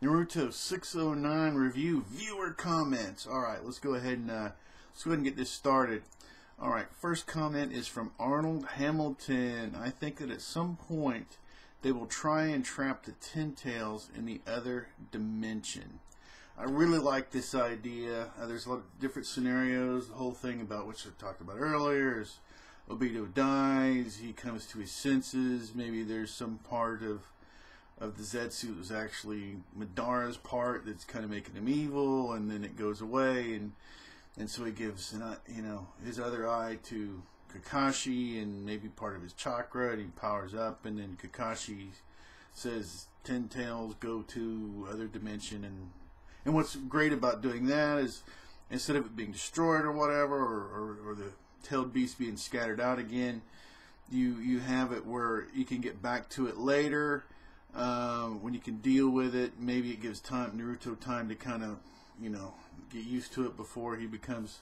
Naruto 609 review viewer comments. All right, let's go ahead and get this started. All right, first comment is from Arnold Hamilton. I think that at some point they will try and trap the Ten Tails in the other dimension. I really like this idea. There's a lot of different scenarios. The whole thing about which I talked about earlier is Obito dies, he comes to his senses. Maybe there's some part of the Zetsu that was actually Madara's part that's kind of making him evil, and then it goes away, and so he gives his other eye to Kakashi and maybe part of his chakra, and he powers up, and then Kakashi says Ten Tails go to other dimension, and what's great about doing that is instead of it being destroyed or whatever, or the tailed beast being scattered out again, you have it where you can get back to it later. When you can deal with it, maybe it gives Naruto time to kind of, get used to it before he becomes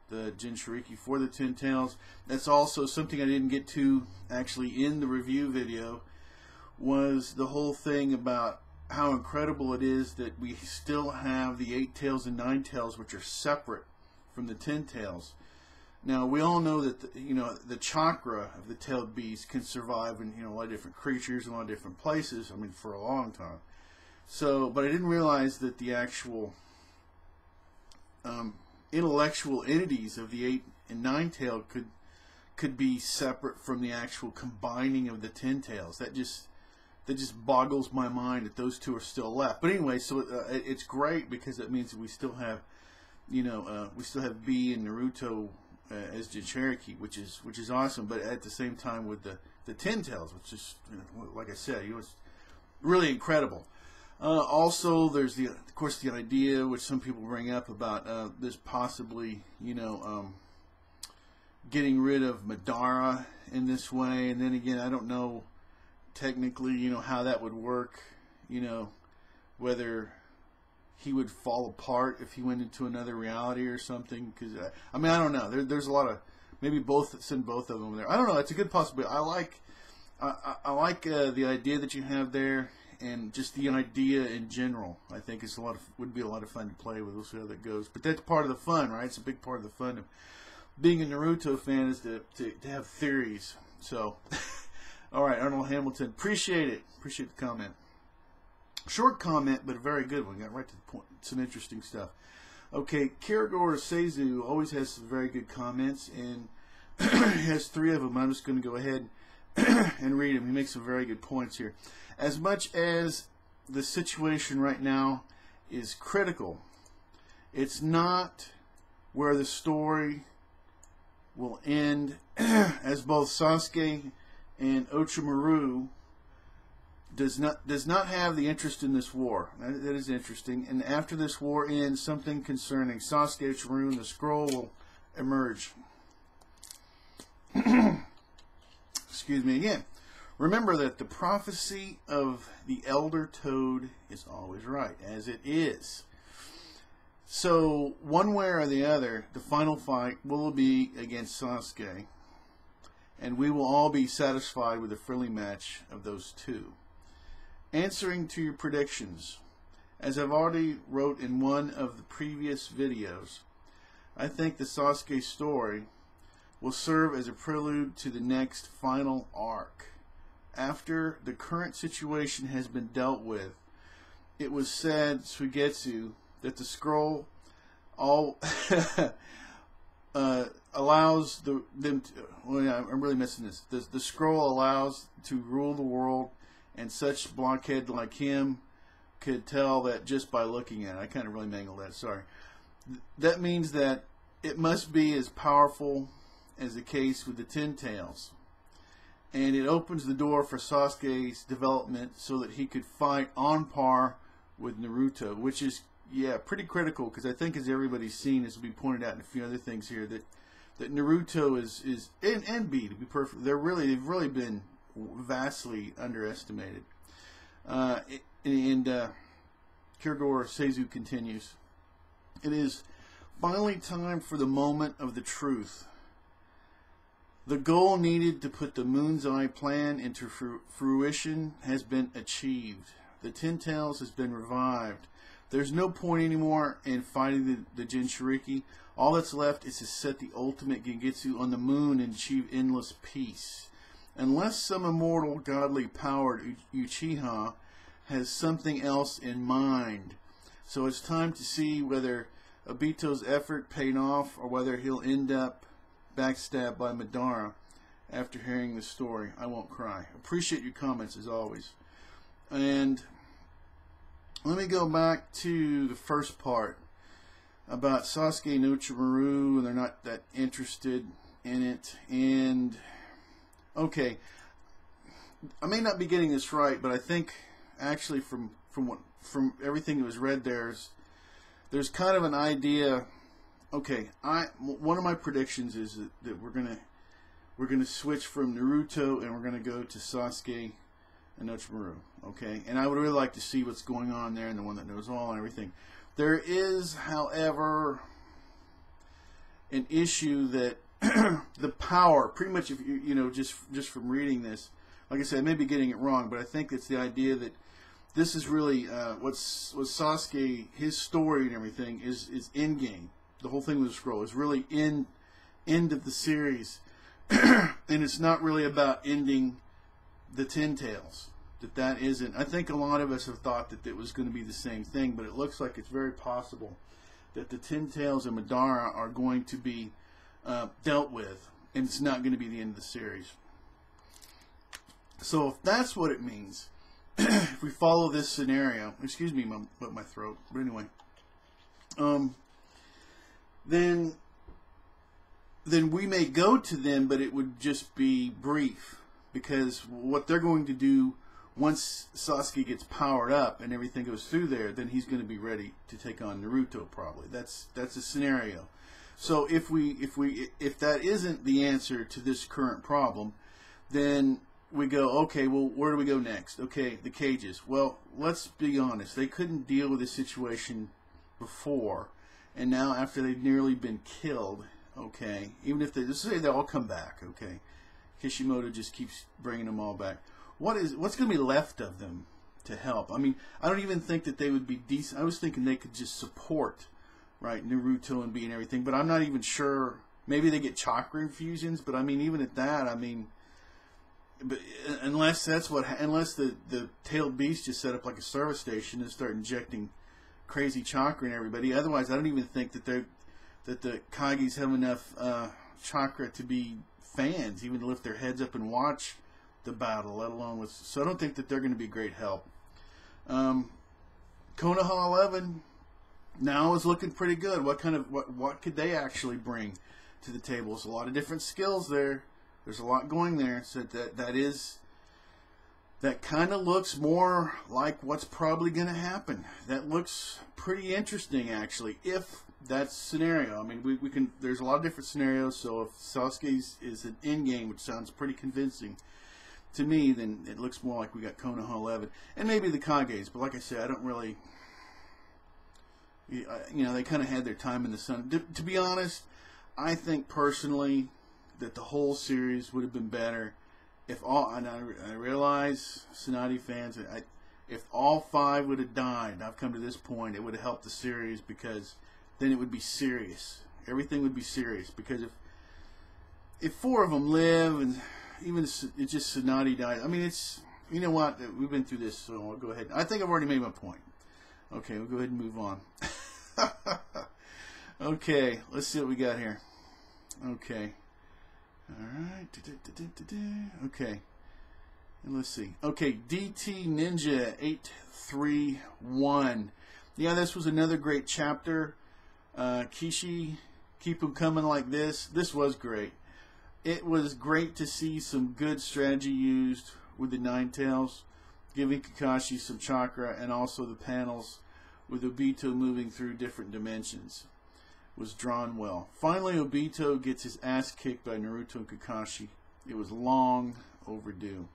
the Jinchuriki for the Ten Tails. That's also something I didn't get to actually in the review video, was the whole thing about how incredible it is that we still have the 8 Tails and 9 Tails, which are separate from the Ten Tails. Now, we all know that the chakra of the tailed beast can survive in a lot of different creatures, in a lot of different places. I mean, for a long time. So, but I didn't realize that the actual intellectual entities of the 8 and 9 tail could be separate from the actual combining of the 10 tails. That just boggles my mind that those two are still left. But anyway, so it's great because it means that we still have we still have B and Naruto as Jinchuriki, which is awesome. But at the same time with the Ten Tails, which is like I said, it's really incredible. Also, there's of course the idea which some people bring up about this possibly getting rid of Madara in this way, and then again I don't know technically how that would work, whether he would fall apart if he went into another reality or something. Because I don't know. There's a lot of maybe send both of them there. I don't know. It's a good possibility. I like the idea that you have there, and just the idea in general. I think it's would be a lot of fun to play with. We'll see how that goes. But that's part of the fun, right? It's a big part of the fun of being a Naruto fan is to have theories. So, all right, Arnold Hamilton, appreciate it. Appreciate the comment. Short comment, but a very good one. Got right to the point. Some interesting stuff. Okay, Kirigor Seizu always has some very good comments, and he has 3 of them. I'm just going to go ahead and read them. He makes some very good points here. As much as the situation right now is critical, it's not where the story will end, as both Sasuke and Orochimaru does not have the interest in this war. That is interesting. And after this war ends, something concerning Sasuke, Orochimaru, and the scroll will emerge. Excuse me again. Remember that the prophecy of the Elder Toad is always right, as it is. So, one way or the other, the final fight will be against Sasuke, and we will all be satisfied with a friendly match of those two. Answering to your predictions, as I've already wrote in one of the previous videos, I think the Sasuke story will serve as a prelude to the next final arc. After the current situation has been dealt with, it was said, Suigetsu, that the scroll allows them to, I'm really missing this. The scroll allows to rule the world, and such blockhead like him could tell that just by looking at it. I kind of really mangled that, sorry. That means that it must be as powerful as the case with the Ten Tails. And it opens the door for Sasuke's development so that he could fight on par with Naruto, which is, pretty critical, because I think, as everybody's seen, as will be pointed out in a few other things here, that Naruto is and B, to be perfect, they've really been vastly underestimated. And Kirigor Seizu continues, it is finally time for the moment of the truth. The goal needed to put the Moon's Eye plan into fruition has been achieved. The Ten Tails has been revived. There's no point anymore in fighting the Jinchuriki. All that's left is to set the ultimate Gengetsu on the moon and achieve endless peace. Unless some immortal, godly powered Uchiha has something else in mind. So it's time to see whether Obito's effort paid off or whether he'll end up backstabbed by Madara after hearing the story. I won't cry. Appreciate your comments as always. And let me go back to the first part about Sasuke and Uchimaru, and they're not that interested in it. And okay, I may not be getting this right, but I think actually from everything that was read there's kind of an idea. Okay, one of my predictions is that we're gonna switch from Naruto and we're gonna go to Sasuke and Uchimaru. Okay, and I would really like to see what's going on there and the one that knows all and everything. There is, however, an issue that the power, pretty much, if you know, just from reading this, like I said, I may be getting it wrong, but I think it's the idea that this is really what Sasuke, his story and everything is in game. The whole thing with the scroll is really end of the series, and it's not really about ending the Ten Tails. That isn't. I think a lot of us have thought that it was going to be the same thing, but it looks like it's very possible that the Ten Tails and Madara are going to be dealt with, and it's not going to be the end of the series. So if that's what it means, if we follow this scenario, excuse me, my throat, but anyway, then we may go to them, but it would just be brief, because what they're going to do once Sasuke gets powered up and everything goes through there, then he's going to be ready to take on Naruto probably. That's a scenario. So if that isn't the answer to this current problem, then we go, okay, well, where do we go next? Okay, the cages. Well, let's be honest. They couldn't deal with this situation before, and now after they've nearly been killed, okay, even if let's say they all come back, okay, Kishimoto just keeps bringing them all back. What's going to be left of them to help? I mean, I don't even think that they would be decent. I was thinking they could just support, right, Naruto and B and everything, but I'm not even sure. Maybe they get chakra infusions, but I mean, even at that, I mean, but unless the tailed beast just set up like a service station and start injecting crazy chakra in everybody. Otherwise, I don't even think that the Kages have enough chakra to be fans, even to lift their heads up and watch the battle, let alone with. So I don't think that they're going to be great help. Konoha 11 now is looking pretty good. What could they actually bring to the table? There's a lot of different skills there. There's a lot going there. So that kind of looks more like what's probably going to happen. That looks pretty interesting, actually, if that's scenario. I mean, we can. There's a lot of different scenarios. So if Sasuke is an end game, which sounds pretty convincing to me, then it looks more like we got Konoha 11 and maybe the Kages. But like I said, I don't really. You know, they kind of had their time in the sun. To be honest, I think personally that the whole series would have been better if all. And I realize Tsunade fans, if all 5 would have died. I've come to this point. It would have helped the series, because then it would be serious. Everything would be serious, because if 4 of them live and even it's just Tsunade died. I mean, it's, you know what, we've been through this, so I'll go ahead. I think I've already made my point. Okay, we'll go ahead and move on. Okay, let's see what we got here. Okay. Alright. Okay. And let's see. Okay, DT Ninja 831. Yeah, this was another great chapter. Kishi, keep them coming like this. This was great. It was great to see some good strategy used with the Nine Tails, giving Kakashi some chakra, and also the panels with Obito moving through different dimensions was drawn well. Finally, Obito gets his ass kicked by Naruto and Kakashi. It was long overdue.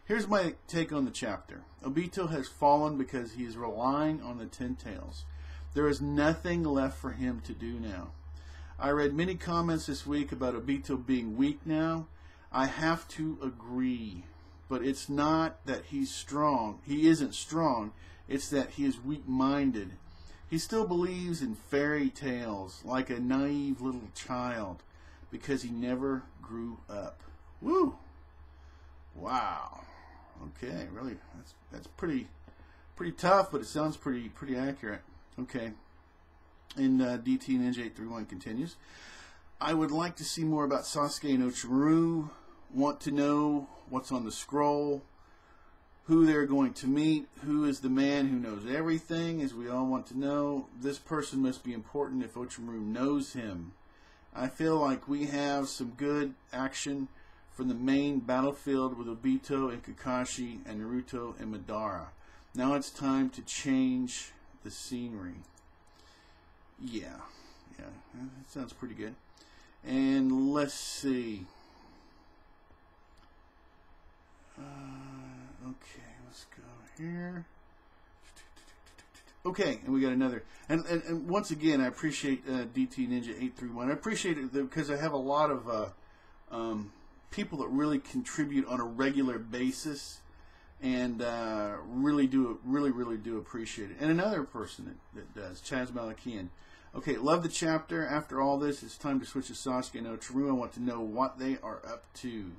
Here's my take on the chapter. Obito has fallen because he is relying on the Ten Tails. There is nothing left for him to do now. I read many comments this week about Obito being weak now. I have to agree. but it's not that he's strong. He isn't strong. It's that he is weak-minded. He still believes in fairy tales like a naive little child because he never grew up. Woo! Wow. Okay, really, that's pretty tough, but it sounds pretty accurate. Okay. And DT Ninja 831 continues. I would like to see more about Sasuke and Orochimaru. Want to know what's on the scroll, who they're going to meet, who is the man who knows everything, as we all want to know. This person must be important if Orochimaru knows him. I feel like we have some good action from the main battlefield with Obito and Kakashi and Naruto and Madara. Now it's time to change the scenery. Yeah, that sounds pretty good. And let's see. Okay, let's go here. Okay, and we got another. And once again, I appreciate DT Ninja 831. I appreciate it because I have a lot of people that really contribute on a regular basis, and really do appreciate it. And another person that does, Chaz Malakian. Okay, love the chapter. After all this, it's time to switch to Sasuke and Orochimaru. I want to know what they are up to.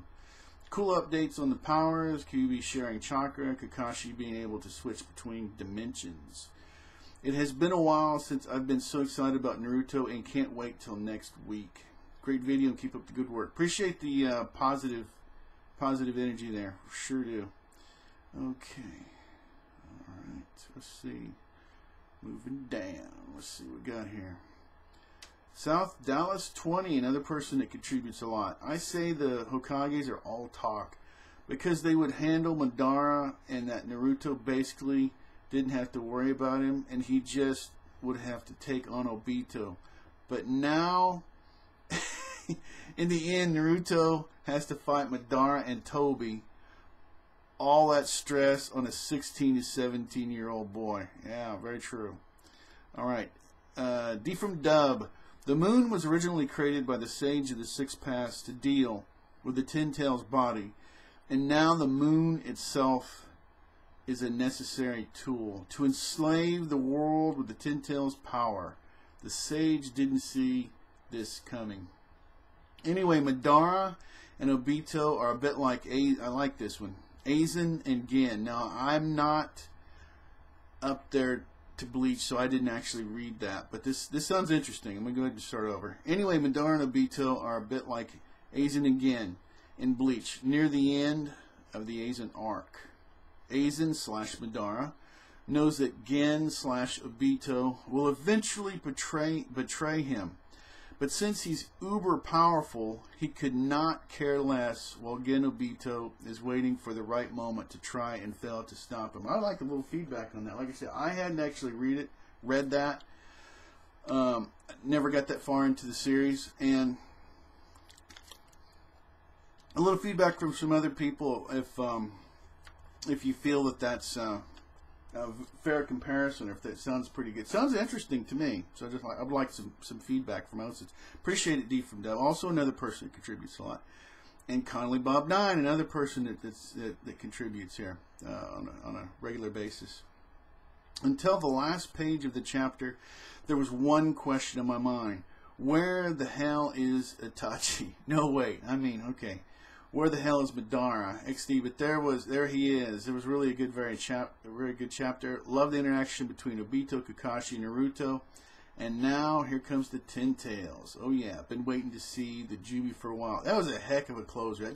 Cool updates on the powers, Kyuubi sharing chakra, Kakashi being able to switch between dimensions. It has been a while since I've been so excited about Naruto and can't wait till next week. Great video and keep up the good work. Appreciate the positive energy there. Sure do. Okay. Alright, let's see. Moving down. Let's see what we got here. South Dallas 20, another person that contributes a lot. I say the Hokages are all talk because they would handle Madara and that Naruto basically didn't have to worry about him and he just would have to take on Obito. But now, in the end, Naruto has to fight Madara and Toby. All that stress on a 16 to 17-year-old boy. Yeah, very true. All right. D from Dub. The moon was originally created by the Sage of the Six Paths to deal with the Ten Tails body, and now the moon itself is a necessary tool to enslave the world with the Ten Tails power. The Sage didn't see this coming. Anyway, Madara and Obito are a bit like I like this one. Aizen and Gin. Now, I'm not up there to Bleach, so I didn't actually read that. But this sounds interesting. I'm going to go ahead and start over. Anyway, Madara and Obito are a bit like Aizen and Gin in Bleach, near the end of the Aizen arc. Aizen / Madara knows that Gin / Obito will eventually betray him. But since he's uber powerful, he could not care less while Gen Obito is waiting for the right moment to try and fail to stop him. I'd like a little feedback on that. Like I said, I hadn't actually read that. Never got that far into the series. And a little feedback from some other people if you feel that that's a fair comparison, or if that sounds pretty good. Sounds interesting to me, so I would like some feedback from us. Appreciate it, D from Dell. Also another person that contributes a lot, and Connolly Bob 9, another person that contributes here on a regular basis. Until the last page of the chapter, there was one question in my mind: where the hell is Itachi? No, wait. I mean, okay. Where the hell is Madara? XD, but there he is. It was really a very good chapter. Love the interaction between Obito, Kakashi, and Naruto. And now here comes the Ten Tails. Oh yeah, been waiting to see the Jubi for a while. That was a heck of a closer.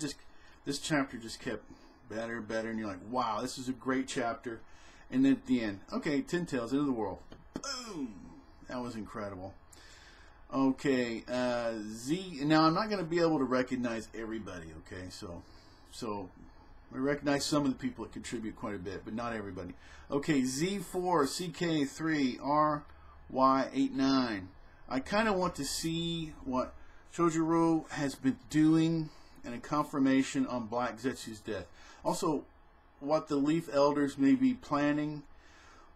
This chapter just kept better and better, and you're like, wow, this is a great chapter. And then at the end, okay, Ten Tails into the world. Boom! That was incredible. Okay, Z. Now I'm not going to be able to recognize everybody. Okay, so I recognize some of the people that contribute quite a bit, but not everybody. Okay, Z4CK3 RY89. I kind of want to see what Shojiro has been doing and a confirmation on Black Zetsu's death. Also, what the Leaf Elders may be planning,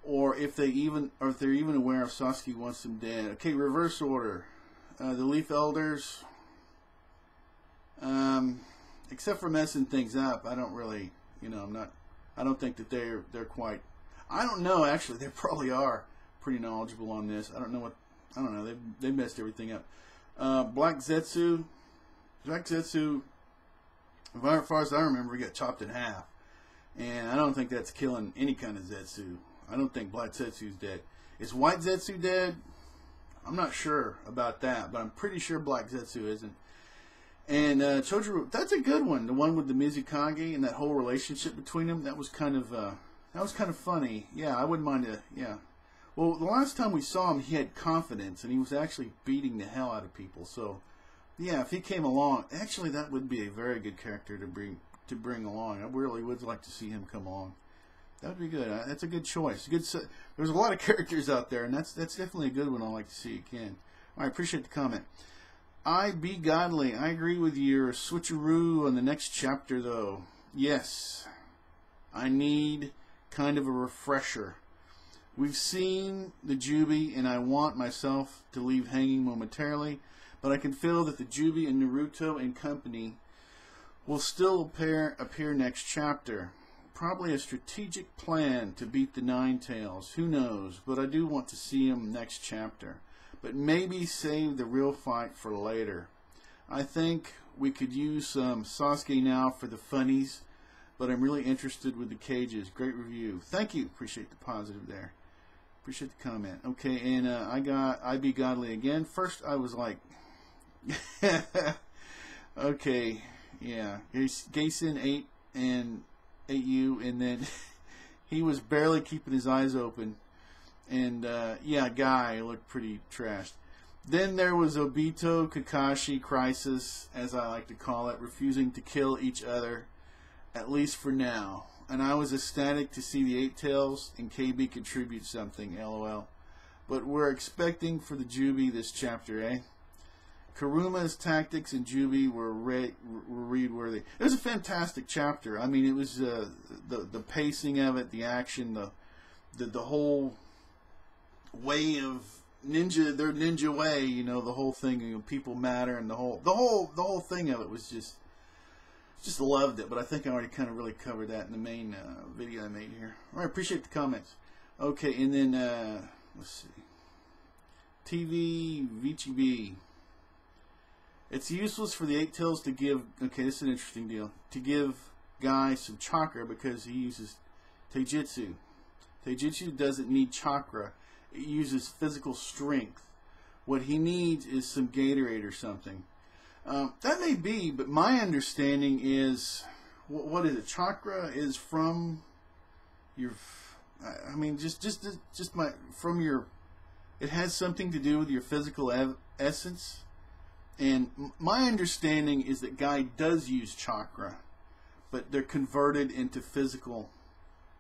or if they're even aware of Sasuke wants them dead. Okay, reverse order. The Leaf Elders, except for messing things up, I don't really You know, I don't think that they're quite. I don't know. Actually, they probably are pretty knowledgeable on this. I don't know. They messed everything up. Black Zetsu. As far as I remember, he got chopped in half, and I don't think that's killing any kind of Zetsu. I don't think Black Zetsu's dead. Is White Zetsu dead? I'm not sure about that, but I'm pretty sure Black Zetsu isn't. And Chojiru, that's a good one. The one with the Mizukage and that whole relationship between them. That was kind of funny. Yeah, I wouldn't mind yeah. Well, the last time we saw him, he had confidence, and he was actually beating the hell out of people. So, yeah, if he came along, actually, that would be a very good character to bring along. I really would like to see him come along. That would be good. That's a good choice. There's a lot of characters out there, and that's definitely a good one I'd like to see again. All right, appreciate the comment. I Be Godly. I agree with your switcheroo on the next chapter, though. Yes, I need kind of a refresher. We've seen the Jubi, and I want myself to leave hanging momentarily, but I can feel that the Jubi and Naruto and company will still appear next chapter. Probably a strategic plan to beat the Nine Tails. Who knows? But I do want to see him next chapter. But maybe save the real fight for later. I think we could use some Sasuke now for the funnies, but I'm really interested with the cages. Great review. Thank you. Appreciate the positive there. Appreciate the comment. Okay, and I Be Godly again. First, I was like, okay, yeah. Gason 8 and 8U, and then he was barely keeping his eyes open. And, yeah, Guy looked pretty trashed. Then there was Obito, Kakashi, Crisis, as I like to call it, refusing to kill each other, at least for now. And I was ecstatic to see the Eight Tails and KB contribute something, LOL. But we're expecting for the Jubi this chapter, eh? Karuma's tactics in Jubi were read-worthy. It was a fantastic chapter. I mean, it was the pacing of it, the action, the whole way of ninja, their ninja way. You know, the whole thing. You know, people matter, and the whole thing of it was just loved it. But I think I already kind of really covered that in the main video I made here. All right, appreciate the comments. Okay, and then let's see. TV VGB. It's useless for the Eight Tails to give. Okay, this is an interesting deal. To give Guy some chakra because he uses Taijutsu. Taijutsu doesn't need chakra. It uses physical strength. What he needs is some Gatorade or something. That may be, but my understanding is, what is it? Chakra is from your. I mean, from your. It has something to do with your physical essence. And my understanding is that Guy does use chakra, but they're converted into physical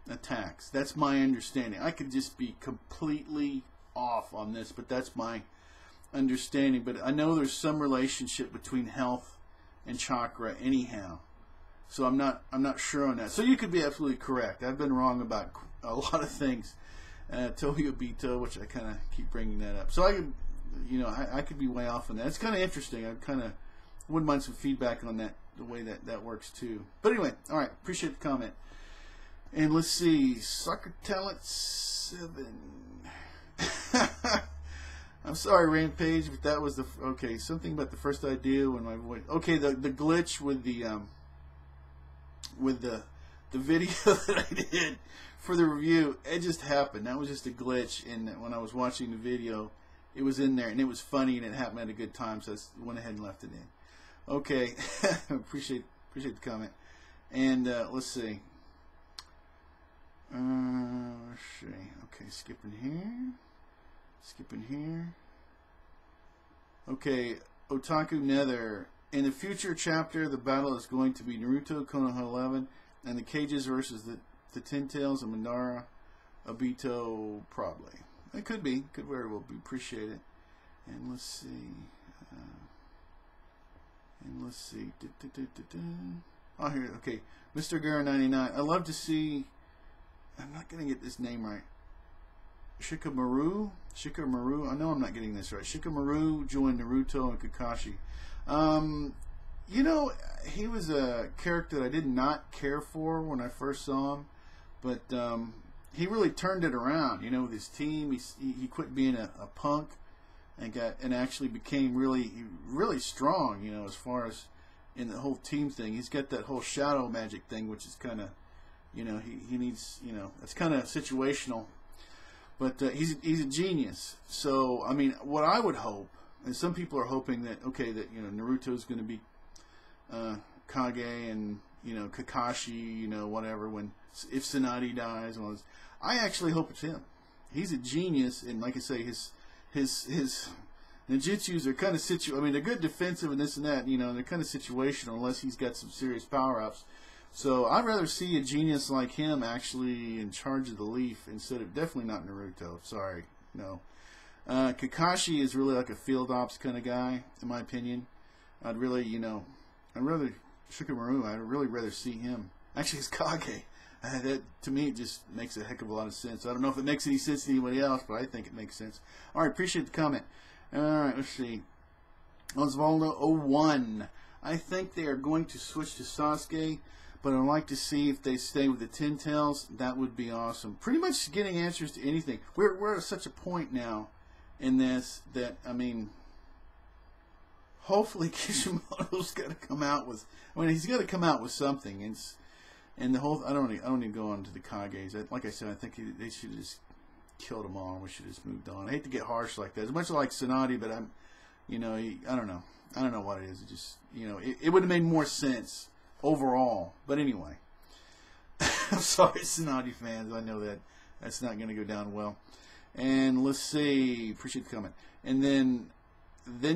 attacks. That's my understanding. I could just be completely off on this, but that's my understanding. But I know there's some relationship between health and chakra anyhow. So I'm not sure on that. So you could be absolutely correct. I've been wrong about a lot of things. Toyo Bito, which I kind of keep bringing that up. So I could be way off on that. It's kind of interesting. I kind of wouldn't mind some feedback on that, the way that works too. But anyway, all right. Appreciate the comment. And let's see, Soccer Talent 7. I'm sorry, Rampage, but that was okay. Something about the first idea when my voice. Okay, the glitch with the video that I did for the review. It just happened. That was just a glitch, and when I was watching the video, it was in there, and it was funny, and it happened at a good time, so I went ahead and left it in. Okay, appreciate the comment. And let's see. Okay, skipping here. Okay, Otaku Nether. In the future chapter, the battle is going to be Naruto, Konoha 11, and the cages versus the Ten Tails of Madara, Obito, probably. It could be. Could very well be. Appreciate it. And let's see. Oh, here. Okay. Mr. Gara 99. I love to see. I'm not going to get this name right. Shikamaru. I know I'm not getting this right. Shikamaru joined Naruto and Kakashi. You know, he was a character that I did not care for when I first saw him, but he really turned it around. You know, with his team, he quit being a punk and actually became really strong. You know, as far as in the whole team thing, he's got that whole shadow magic thing, which is kind of, you know, he needs, you know, it's kind of situational. But he's a genius. So I mean, what I would hope, and some people are hoping that that you know Naruto's going to be Kage and you know Kakashi, you know whatever if Tsunade dies. I actually hope it's him. He's a genius, and like I say, his ninjutsus are kind of I mean, they're good defensive and this and that, you know, and they're kind of situational unless he's got some serious power-ups. So I'd rather see a genius like him actually in charge of the Leaf instead of definitely not Naruto. Sorry, no. Kakashi is really like a field ops kind of guy, in my opinion. I'd rather Shikamaru. I'd really rather see him. Actually, it's Kage. That to me it just makes a heck of a lot of sense. I don't know if it makes any sense to anybody else, but I think it makes sense. All right, appreciate the comment. All right, let's see. Osvaldo 01. I think they are going to switch to Sasuke, but I'd like to see if they stay with the Ten Tails. That would be awesome. Pretty much getting answers to anything. We're at such a point now in this that, I mean, hopefully Kishimoto's got to come out with. I mean, he's got to come out with something. And the whole. I don't even go on to the Kages. Like I said, I think they should have just killed them all. We should have just moved on. I hate to get harsh like that. As much like Tsunade, but I'm, you know, I don't know. I don't know what it is. It just, you know, it would have made more sense overall. But anyway, I'm sorry, Tsunade fans. I know that's not going to go down well. And let's see. Appreciate the comment. And then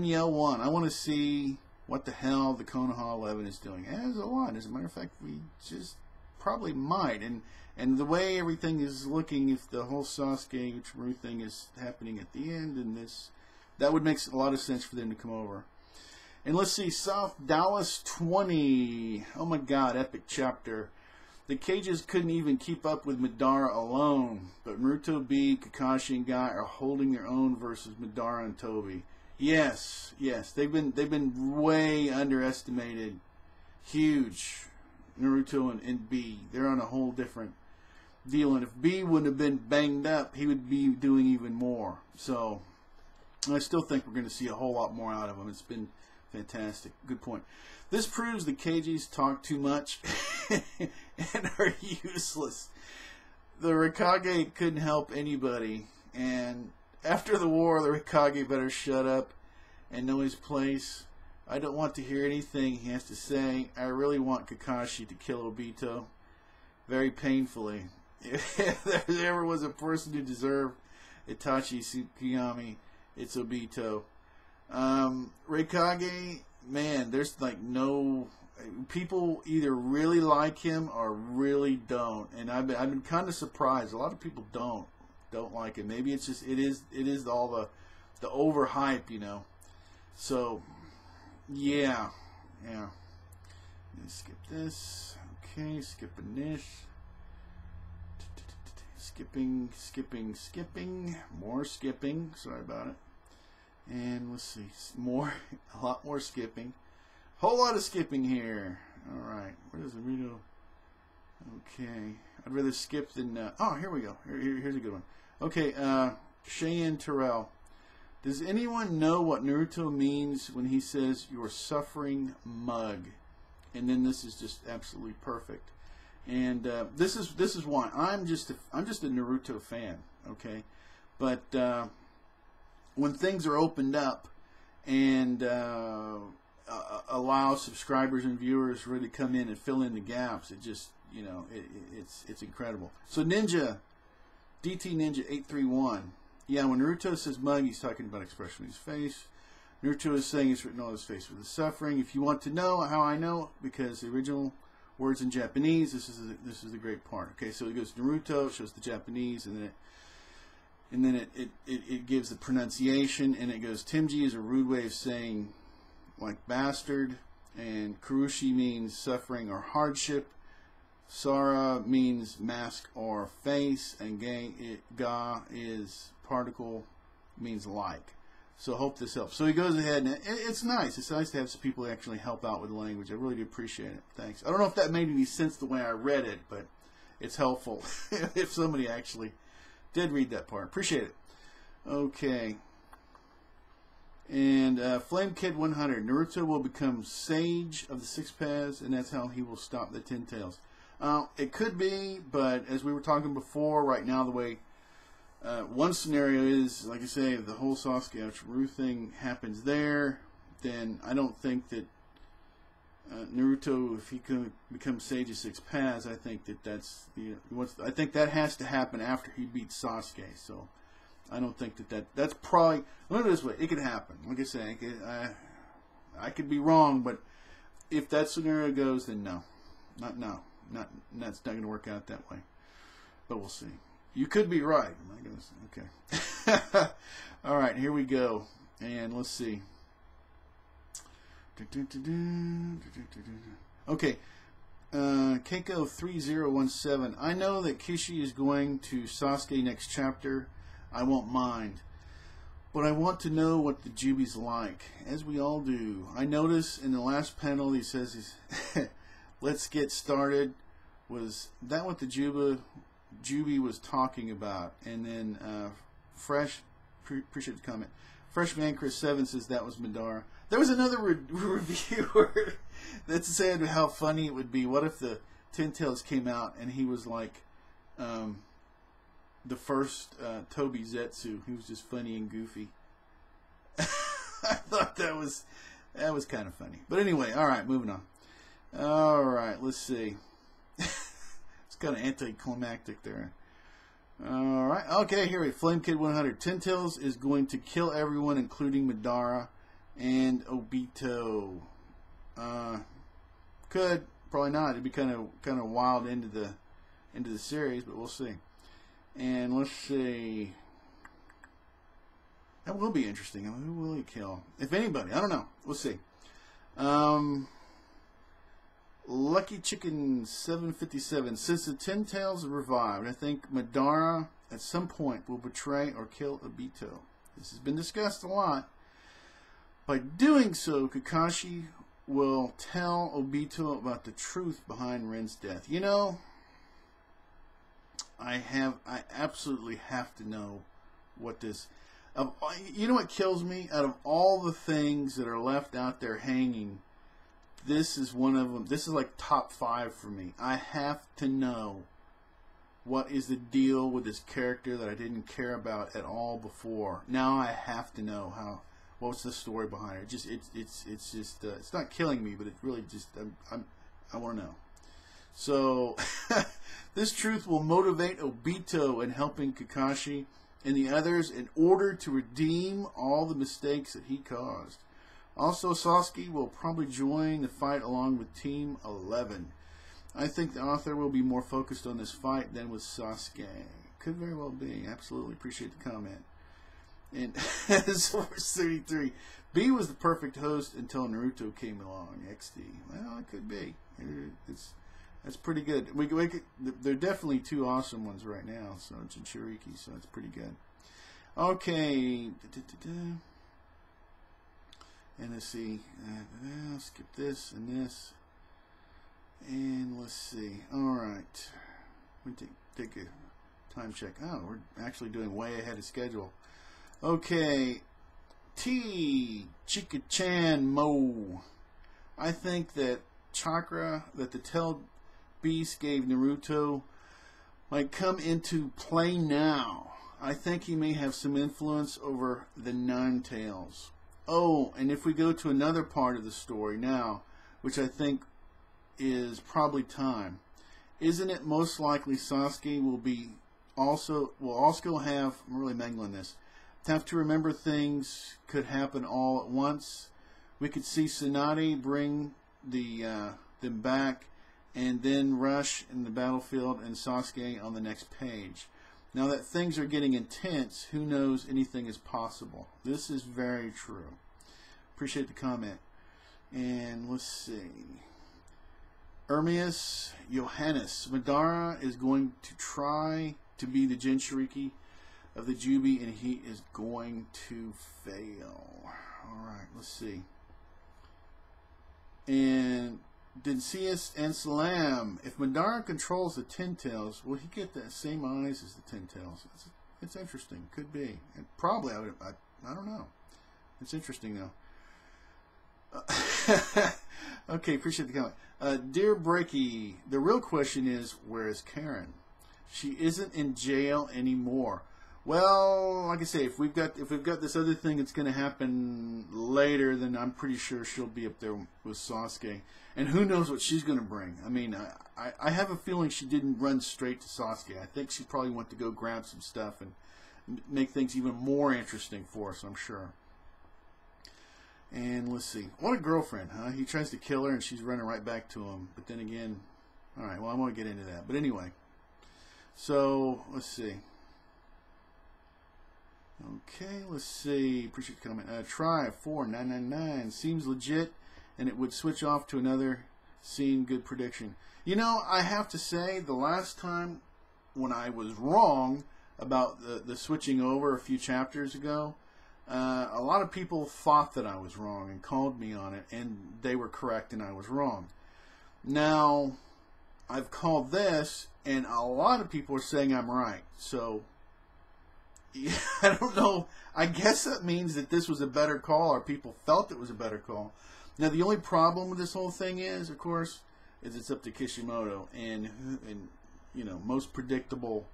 Yell 1. I want to see what the hell the Konoha 11 is doing. As a lot. As a matter of fact, we just probably might. And the way everything is looking, if the whole Sasuke Uchimaru thing is happening at the end, and that would make a lot of sense for them to come over. And let's see, South Dallas 20. Oh my God, epic chapter. The Cages couldn't even keep up with Madara alone, but Naruto, B, Kakashi, and Guy are holding their own versus Madara and Toby. Yes, they've been way underestimated. Huge. Naruto and B, they're on a whole different deal. And if B wouldn't have been banged up, he would be doing even more. So I still think we're going to see a whole lot more out of him. It's been fantastic. Good point. This proves the Kages talk too much and are useless. The Rikage couldn't help anybody, and after the war, the Rikage better shut up and know his place. I don't want to hear anything he has to say. I really want Kakashi to kill Obito very painfully. If there ever was a person who deserved Itachi Tsukiyami, it's Obito. Rikage, man, there's like no... People either really like him or really don't. And I've been kind of surprised. A lot of people don't like him. Maybe it's just it is all the overhype, you know. So yeah. Skip this. Okay, skipping this. Skipping. More skipping. Sorry about it. And let's see. A lot more skipping. Whole lot of skipping here. Alright. Where does the Naruto? Okay. I'd rather skip than... oh, here we go. Here's a good one. Okay, Cheyenne Terrell. Does anyone know what Naruto means when he says "you're suffering mug"? And then this is just absolutely perfect. And this is why I'm just a Naruto fan. Okay, but when things are opened up and allow subscribers and viewers really come in and fill in the gaps, it just, you know, it's incredible. So DT Ninja 831. Yeah, when Naruto says mug, he's talking about expression on his face. Naruto is saying it's written on his face with the suffering. If you want to know how I know, because the original words in Japanese, this is the great part. Okay, so it goes Naruto, shows the Japanese, and then it gives the pronunciation, and it goes Timji is a rude way of saying like bastard, and Kurushi means suffering or hardship. Sara means mask or face, and Ga is particle, means like. So hope this helps. So he goes ahead, and it's nice. It's nice to have some people actually help out with the language. I really do appreciate it. Thanks. I don't know if that made any sense the way I read it, but it's helpful if somebody actually did read that part. Appreciate it. Okay. And Flame Kid 100. Naruto will become Sage of the Six Paths, and that's how he will stop the Ten Tails. It could be, but as we were talking before, right now the way one scenario is, like I say, the whole Sasuke Uchiru thing happens there, then I don't think that Naruto, if he can become Sage of Six Paths, I think that's I think that has to happen after he beats Sasuke. So I don't think that's probably. Look at it this way: it could happen. Like I say, I could be wrong, but if that scenario goes, then no, that's not going to work out that way. But we'll see. You could be right. My goodness. Okay. All right, here we go, and let's see. Okay, Keiko 3017. I know that Kishi is going to Sasuke next chapter. I won't mind, but I want to know what the Jubi's like, as we all do. I notice in the last panel he says, "Let's get started." Was that what the Jubi was talking about? And then appreciate the comment. Freshman Chris 7 says that was Madara. There was another reviewer that said how funny it would be. What if the Ten Tails came out and he was like the first Toby Zetsu? He was just funny and goofy. I thought that was kind of funny. But anyway, all right, moving on. All right, let's see. It's kind of anticlimactic there. All right, okay, here we go. Flame Kid 100. Ten Tails is going to kill everyone, including Madara and Obito. Could, probably not. It'd be kind of wild into the series, but we'll see. And let's see. That will be interesting. I mean, who will he kill? If anybody, I don't know. We'll see. Lucky Chicken 757. Since the Ten Tails are revived, I think Madara at some point will betray or kill Obito. This has been discussed a lot. By doing so, Kakashi will tell Obito about the truth behind Ren's death. You know, I absolutely have to know what this. You know what kills me? Out of all the things that are left out there hanging, this is one of them. This is like top 5 for me. I have to know what is the deal with this character that I didn't care about at all before. Now I have to know what's the story behind it. It's just it's not killing me, but it really just I want to know. So this truth will motivate Obito in helping Kakashi and the others in order to redeem all the mistakes that he caused. Also, Sasuke will probably join the fight along with Team 11. I think the author will be more focused on this fight than with Sasuke. Could very well be. Absolutely appreciate the comment. And Source 33. B was the perfect host until Naruto came along. XD. Well, it could be. That's pretty good. There are definitely 2 awesome ones right now. So Jinchuriki, so it's pretty good. Okay. And let's see. Skip this and this. And let's see. Alright. Let me take a time check. Oh, we're actually doing way ahead of schedule. Okay. Chika-chan Mo. I think that chakra that the Tail Beast gave Naruto might come into play now. I think he may have some influence over the Nine Tails. Oh, and if we go to another part of the story now, which I think is probably time, isn't it most likely Sasuke will also have, I'm really mangling this, have to remember things could happen all at once. We could see Tsunade bring them back and then rush in the battlefield and Sasuke on the next page. Now that things are getting intense, who knows, anything is possible. This is very true. Appreciate the comment. And let's see. Ermias Johannes. Madara is going to try to be the Jinchuriki of the Jubi, and he is going to fail. Alright, let's see. And Densius and Salam. If Madara controls the Ten Tails, will he get the same eyes as the Ten Tails? It's interesting. Could be. And probably, I don't know. It's interesting, though. Okay, appreciate the comment. Dear Breaky, the real question is, where is Karen? She isn't in jail anymore. Well, like I say, if we've got this other thing that's going to happen later, then I'm pretty sure she'll be up there with Sasuke. And who knows what she's going to bring. I mean, I have a feeling she didn't run straight to Sasuke. I think she probably went to go grab some stuff and make things even more interesting for us, I'm sure. And let's see. What a girlfriend, huh? He tries to kill her and she's running right back to him. But then again, alright, well, I won't get into that. But anyway. So, let's see. Okay, let's see. Appreciate the comment. Try 4999. Seems legit, and it would switch off to another scene. Good prediction. You know, I have to say, the last time when I was wrong about the switching over a few chapters ago, a lot of people thought that I was wrong and called me on it, and they were correct and I was wrong. Now, I've called this, and a lot of people are saying I'm right. So, yeah, I don't know. I guess that means that this was a better call, or people felt it was a better call. Now, the only problem with this whole thing is, of course, is it's up to Kishimoto and you know, most predictable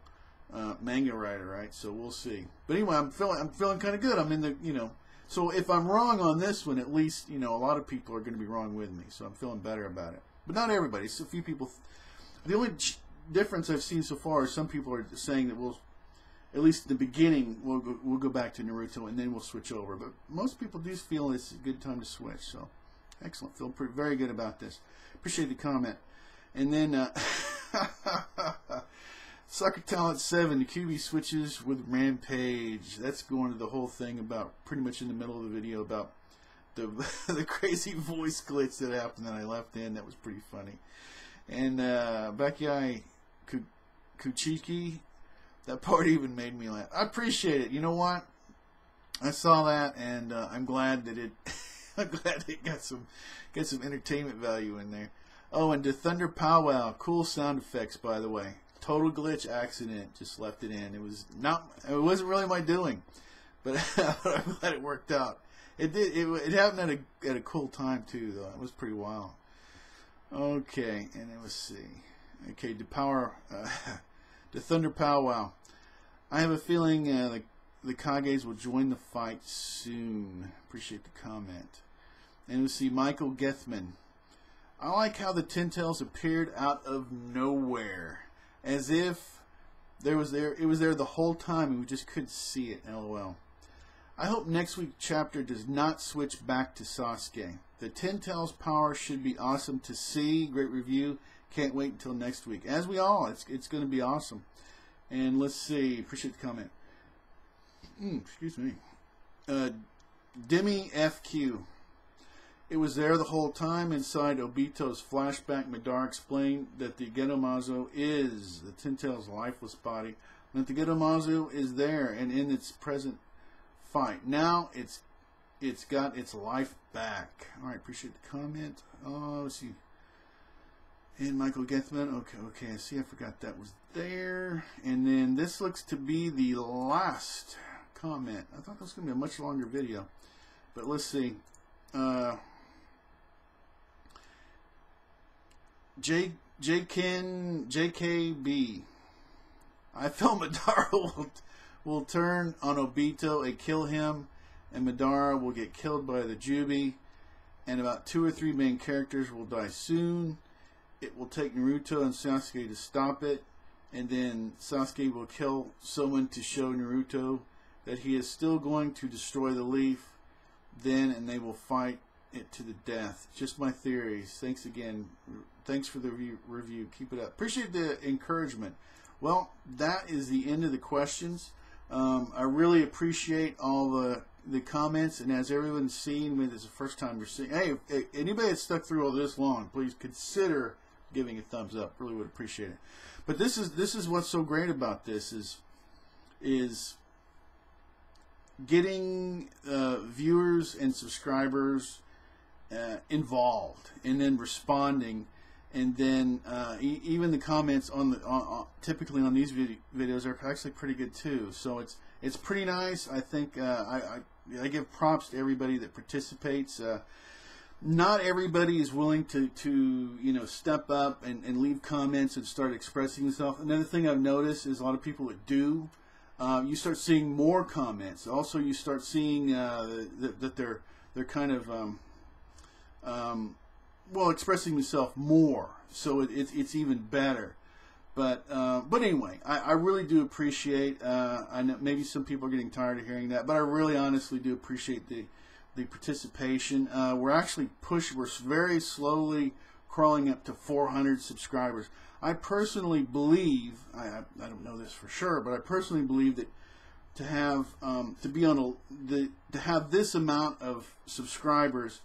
manga writer, right? So we'll see. But anyway, I'm feeling kind of good. I'm in the, you know. So if I'm wrong on this one, at least, you know, a lot of people are going to be wrong with me. So I'm feeling better about it. But not everybody. So a few people. The only difference I've seen so far is some people are saying that we'll, at least in the beginning, we'll go back to Naruto and then we'll switch over. But most people do feel it's a good time to switch. So excellent. Feel very good about this. Appreciate the comment. And then Soccer Talent 7, the QB switches with Rampage. That's going to the whole thing about pretty much in the middle of the video about the the crazy voice glitch that happened that I left in. That was pretty funny. And Bakiai Kuchiki, that part even made me laugh. I appreciate it. You know what? I saw that, and I'm glad that it. I'm glad it got some entertainment value in there. Oh, and the Thunder Powwow, cool sound effects, by the way. Total glitch accident, just left it in. It wasn't really my doing, but I'm glad it worked out. It did. It happened at a cool time too, though. It was pretty wild. Okay, and then let's see. Okay, the Thunder Powwow. I have a feeling the Kages will join the fight soon. Appreciate the comment. And we see Michael Gethman. I like how the Ten Tails appeared out of nowhere, as if it was there the whole time and we just couldn't see it. LOL. I hope next week's chapter does not switch back to Sasuke. The Ten Tails power should be awesome to see. Great review. Can't wait until next week. As we all, it's going to be awesome. And let's see. Appreciate the comment. Excuse me. Demi FQ. It was there the whole time inside Obito's flashback. Madara explained that the Gedomazo is the Ten Tails' lifeless body. And that the Gedomazo is there and in its present fight. Now it's got its life back. Alright, appreciate the comment. Let's see. And Michael Gethman. Okay, I see I forgot that was there. And then this looks to be the last comment. I thought this was going to be a much longer video. But let's see. JKB. I feel Madara will turn on Obito and kill him, and Madara will get killed by the Jubi, and about 2 or 3 main characters will die soon. It will take Naruto and Sasuke to stop it, and then Sasuke will kill someone to show Naruto that he is still going to destroy the leaf. Then, and they will fight it to the death. Just my theories. Thanks again. Thanks for the review. Keep it up. Appreciate the encouragement. Well, that is the end of the questions. I really appreciate all the comments, and as everyone's seen, maybe it's the first time you're seeing. Hey, anybody that's stuck through all this long, please consider giving a thumbs up. Really would appreciate it. But this is what's so great about this is getting viewers and subscribers involved, and then responding, and then even the comments on the typically on these videos are actually pretty good too. So it's pretty nice. I think I give props to everybody that participates. Not everybody is willing to step up and leave comments and start expressing themselves. Another thing I've noticed is a lot of people that do. You start seeing more comments. Also, you start seeing that they're kind of well, expressing themselves more. So it's even better. But anyway, I really do appreciate. I know maybe some people are getting tired of hearing that, but I really honestly do appreciate the participation. We're very slowly crawling up to 400 subscribers. I personally believe, I don't know this for sure, but I personally believe that to have to have this amount of subscribers,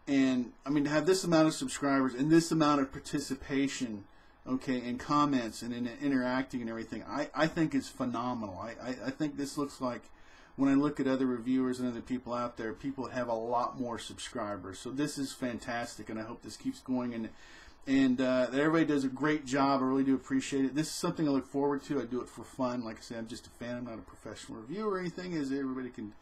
and to have this amount of subscribers and this amount of participation, okay, and comments and in interacting and everything, I think is phenomenal. I think this looks like, when I look at other reviewers and other people out there, people have a lot more subscribers. So this is fantastic, and I hope this keeps going, and that everybody does a great job. I really do appreciate it. This is something I look forward to. I do it for fun. Like I said, I'm just a fan. I'm not a professional reviewer or anything, as everybody can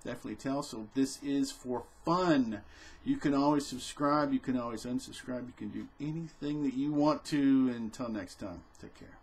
definitely tell. So this is for fun. You can always subscribe. You can always unsubscribe. You can do anything that you want to. Until next time, take care.